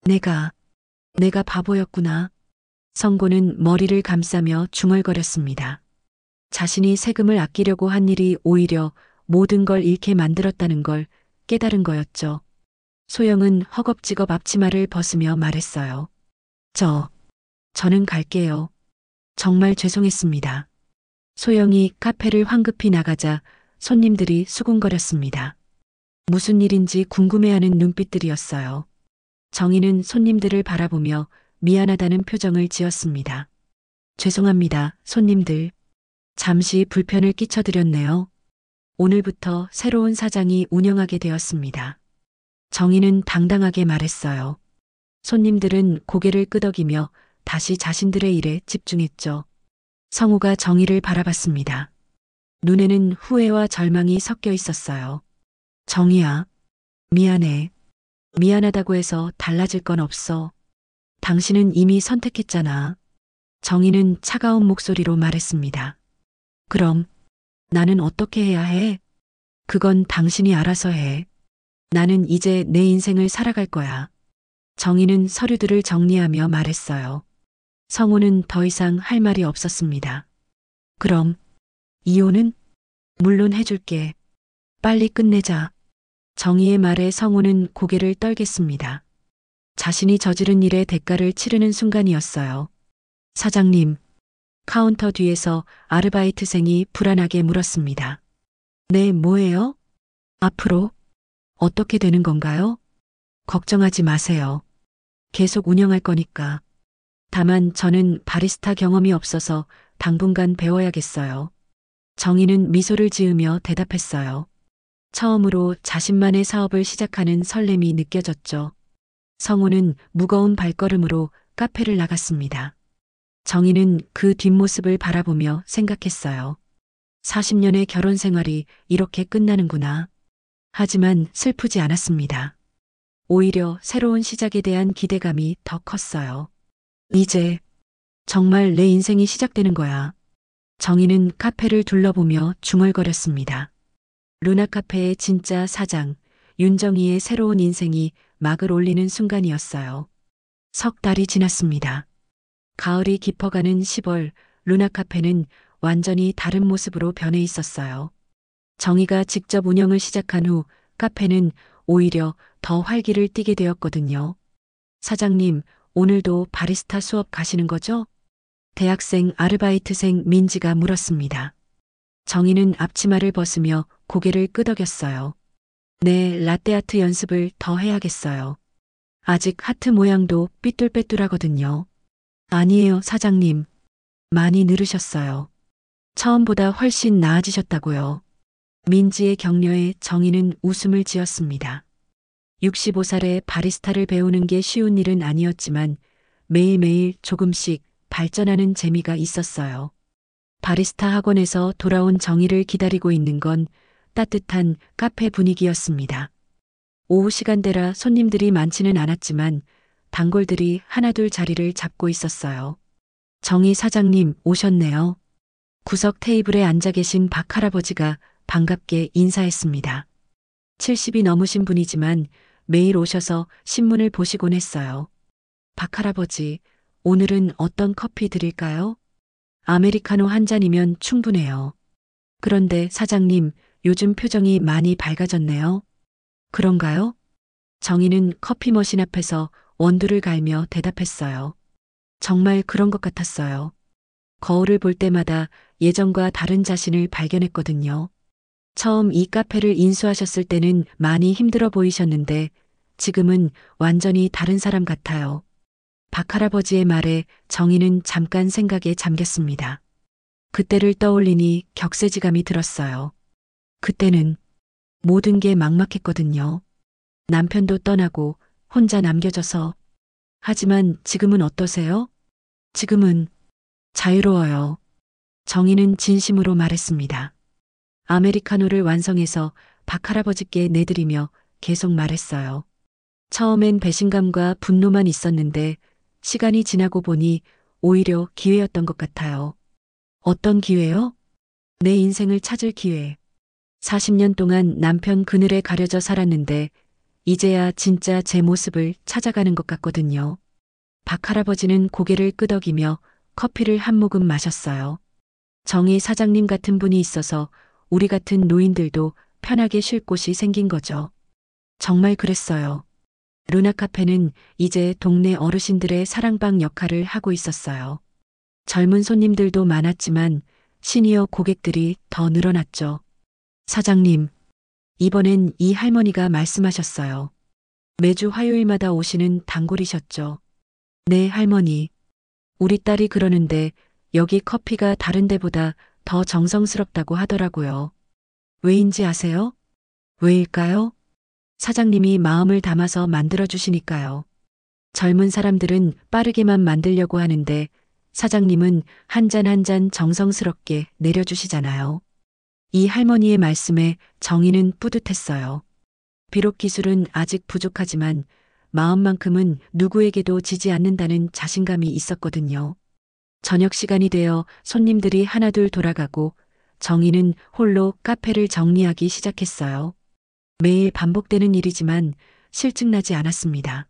내가 바보였구나. 성고는 머리를 감싸며 중얼거렸습니다. 자신이 세금을 아끼려고 한 일이 오히려 모든 걸 잃게 만들었다는 걸 깨달은 거였죠. 소영은 허겁지겁 앞치마를 벗으며 말했어요. 저는 갈게요. 정말 죄송했습니다. 소영이 카페를 황급히 나가자 손님들이 수군거렸습니다. 무슨 일인지 궁금해하는 눈빛들이었어요. 정희는 손님들을 바라보며 미안하다는 표정을 지었습니다. 죄송합니다, 손님들. 잠시 불편을 끼쳐드렸네요. 오늘부터 새로운 사장이 운영하게 되었습니다. 정희는 당당하게 말했어요. 손님들은 고개를 끄덕이며 다시 자신들의 일에 집중했죠. 성우가 정희를 바라봤습니다. 눈에는 후회와 절망이 섞여 있었어요. 정희야, 미안해. 미안하다고 해서 달라질 건 없어. 당신은 이미 선택했잖아. 정희는 차가운 목소리로 말했습니다. 그럼 나는 어떻게 해야 해? 그건 당신이 알아서 해. 나는 이제 내 인생을 살아갈 거야. 정희는 서류들을 정리하며 말했어요. 성우는 더 이상 할 말이 없었습니다. 그럼 이혼은? 물론 해줄게. 빨리 끝내자. 정희의 말에 성우는 고개를 떨겠습니다. 자신이 저지른 일의 대가를 치르는 순간이었어요. 사장님, 카운터 뒤에서 아르바이트생이 불안하게 물었습니다. 네, 뭐예요? 앞으로 어떻게 되는 건가요? 걱정하지 마세요. 계속 운영할 거니까. 다만 저는 바리스타 경험이 없어서 당분간 배워야겠어요. 정희는 미소를 지으며 대답했어요. 처음으로 자신만의 사업을 시작하는 설렘이 느껴졌죠. 성우는 무거운 발걸음으로 카페를 나갔습니다. 정희는 그 뒷모습을 바라보며 생각했어요. 40년의 결혼 생활이 이렇게 끝나는구나. 하지만 슬프지 않았습니다. 오히려 새로운 시작에 대한 기대감이 더 컸어요. 이제 정말 내 인생이 시작되는 거야. 정희는 카페를 둘러보며 중얼거렸습니다. 루나 카페의 진짜 사장, 윤정희의 새로운 인생이 막을 올리는 순간이었어요. 석 달이 지났습니다. 가을이 깊어가는 10월, 루나 카페는 완전히 다른 모습으로 변해 있었어요. 정희가 직접 운영을 시작한 후 카페는 오히려 더 활기를 띠게 되었거든요. 사장님, 오늘도 바리스타 수업 가시는 거죠? 대학생 아르바이트생 민지가 물었습니다. 정희는 앞치마를 벗으며 고개를 끄덕였어요. 네, 라떼아트 연습을 더 해야겠어요. 아직 하트 모양도 삐뚤빼뚤하거든요. 아니에요, 사장님. 많이 늘으셨어요. 처음보다 훨씬 나아지셨다고요. 민지의 격려에 정희는 웃음을 지었습니다. 65살에 바리스타를 배우는 게 쉬운 일은 아니었지만 매일매일 조금씩 발전하는 재미가 있었어요. 바리스타 학원에서 돌아온 정희를 기다리고 있는 건 따뜻한 카페 분위기였습니다. 오후 시간대라 손님들이 많지는 않았지만 단골들이 하나둘 자리를 잡고 있었어요. 정희 사장님 오셨네요. 구석 테이블에 앉아 계신 박 할아버지가 반갑게 인사했습니다. 70이 넘으신 분이지만 매일 오셔서 신문을 보시곤 했어요. 박 할아버지, 오늘은 어떤 커피 드릴까요? 아메리카노 한 잔이면 충분해요. 그런데 사장님, 요즘 표정이 많이 밝아졌네요. 그런가요? 정희는 커피 머신 앞에서 원두를 갈며 대답했어요. 정말 그런 것 같았어요. 거울을 볼 때마다 예전과 다른 자신을 발견했거든요. 처음 이 카페를 인수하셨을 때는 많이 힘들어 보이셨는데 지금은 완전히 다른 사람 같아요. 박할아버지의 말에 정희는 잠깐 생각에 잠겼습니다. 그때를 떠올리니 격세지감이 들었어요. 그때는 모든 게 막막했거든요. 남편도 떠나고 혼자 남겨져서. 하지만 지금은 어떠세요? 지금은 자유로워요. 정희는 진심으로 말했습니다. 아메리카노를 완성해서 박할아버지께 내드리며 계속 말했어요. 처음엔 배신감과 분노만 있었는데 시간이 지나고 보니 오히려 기회였던 것 같아요. 어떤 기회요? 내 인생을 찾을 기회. 40년 동안 남편 그늘에 가려져 살았는데 이제야 진짜 제 모습을 찾아가는 것 같거든요. 박할아버지는 고개를 끄덕이며 커피를 한 모금 마셨어요. 정희 사장님 같은 분이 있어서 우리 같은 노인들도 편하게 쉴 곳이 생긴 거죠. 정말 그랬어요. 루나 카페는 이제 동네 어르신들의 사랑방 역할을 하고 있었어요. 젊은 손님들도 많았지만 시니어 고객들이 더 늘어났죠. 사장님, 이번엔 이 할머니가 말씀하셨어요. 매주 화요일마다 오시는 단골이셨죠. 네, 할머니. 우리 딸이 그러는데 여기 커피가 다른 데보다 더 정성스럽다고 하더라고요. 왜인지 아세요? 왜일까요? 사장님이 마음을 담아서 만들어주시니까요. 젊은 사람들은 빠르게만 만들려고 하는데 사장님은 한 잔 한 잔 정성스럽게 내려주시잖아요. 이 할머니의 말씀에 정희는 뿌듯했어요. 비록 기술은 아직 부족하지만 마음만큼은 누구에게도 지지 않는다는 자신감이 있었거든요. 저녁 시간이 되어 손님들이 하나둘 돌아가고 정희는 홀로 카페를 정리하기 시작했어요. 매일 반복되는 일이지만 실증나지 않았습니다.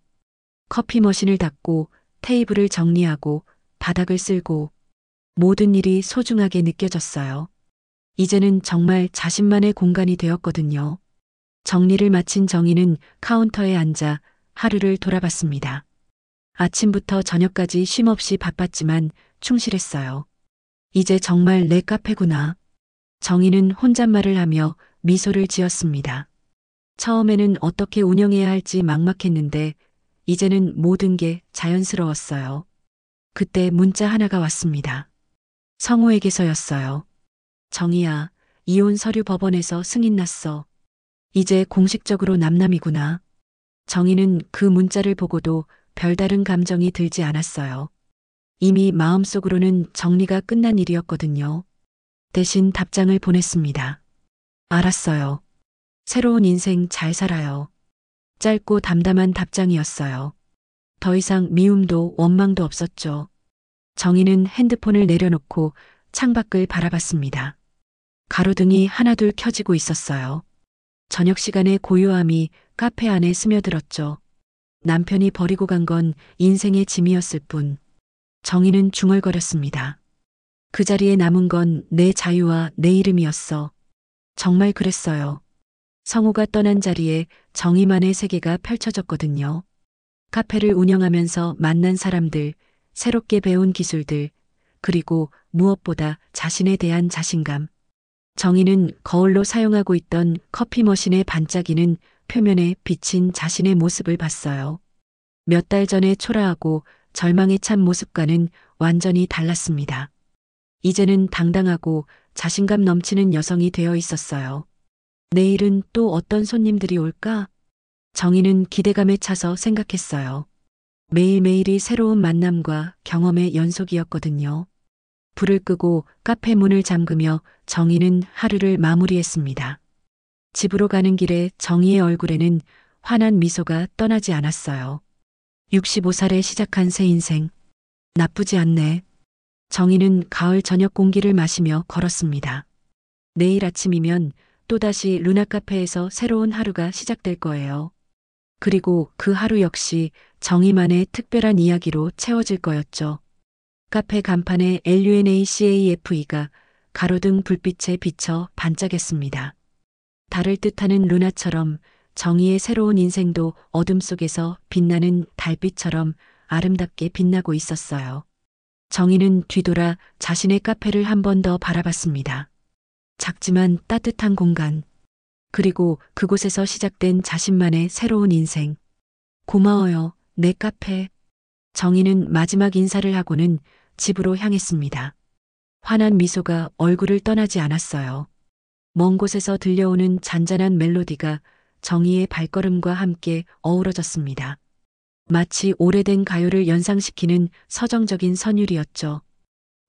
커피 머신을 닫고 테이블을 정리하고 바닥을 쓸고 모든 일이 소중하게 느껴졌어요. 이제는 정말 자신만의 공간이 되었거든요. 정리를 마친 정희는 카운터에 앉아 하루를 돌아봤습니다. 아침부터 저녁까지 쉼없이 바빴지만 충실했어요. 이제 정말 내 카페구나. 정희는 혼잣말을 하며 미소를 지었습니다. 처음에는 어떻게 운영해야 할지 막막했는데 이제는 모든 게 자연스러웠어요. 그때 문자 하나가 왔습니다. 성우에게서였어요. 정희야, 이혼 서류 법원에서 승인 났어. 이제 공식적으로 남남이구나. 정희는 그 문자를 보고도 별다른 감정이 들지 않았어요. 이미 마음속으로는 정리가 끝난 일이었거든요. 대신 답장을 보냈습니다. 알았어요. 새로운 인생 잘 살아요. 짧고 담담한 답장이었어요. 더 이상 미움도 원망도 없었죠. 정희는 핸드폰을 내려놓고 창밖을 바라봤습니다. 가로등이 하나둘 켜지고 있었어요. 저녁 시간의 고요함이 카페 안에 스며들었죠. 남편이 버리고 간 건 인생의 짐이었을 뿐. 정희는 중얼거렸습니다. 그 자리에 남은 건 내 자유와 내 이름이었어. 정말 그랬어요. 성우가 떠난 자리에 정희만의 세계가 펼쳐졌거든요. 카페를 운영하면서 만난 사람들, 새롭게 배운 기술들, 그리고 무엇보다 자신에 대한 자신감. 정희는 거울로 사용하고 있던 커피 머신의 반짝이는 표면에 비친 자신의 모습을 봤어요. 몇 달 전에 초라하고 절망에 찬 모습과는 완전히 달랐습니다. 이제는 당당하고 자신감 넘치는 여성이 되어 있었어요. 내일은 또 어떤 손님들이 올까? 정희는 기대감에 차서 생각했어요. 매일매일이 새로운 만남과 경험의 연속이었거든요. 불을 끄고 카페 문을 잠그며 정희는 하루를 마무리했습니다. 집으로 가는 길에 정희의 얼굴에는 환한 미소가 떠나지 않았어요. 65살에 시작한 새 인생. 나쁘지 않네. 정희는 가을 저녁 공기를 마시며 걸었습니다. 내일 아침이면 또다시 루나 카페에서 새로운 하루가 시작될 거예요. 그리고 그 하루 역시 정희만의 특별한 이야기로 채워질 거였죠. 카페 간판에 LUNACAFE가 가로등 불빛에 비쳐 반짝였습니다. 달을 뜻하는 루나처럼 정희의 새로운 인생도 어둠 속에서 빛나는 달빛처럼 아름답게 빛나고 있었어요. 정희는 뒤돌아 자신의 카페를 한 번 더 바라봤습니다. 작지만 따뜻한 공간. 그리고 그곳에서 시작된 자신만의 새로운 인생. 고마워요, 내 카페. 정희는 마지막 인사를 하고는 집으로 향했습니다. 환한 미소가 얼굴을 떠나지 않았어요. 먼 곳에서 들려오는 잔잔한 멜로디가 정희의 발걸음과 함께 어우러졌습니다. 마치 오래된 가요를 연상시키는 서정적인 선율이었죠.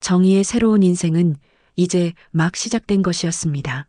정희의 새로운 인생은 이제 막 시작된 것이었습니다.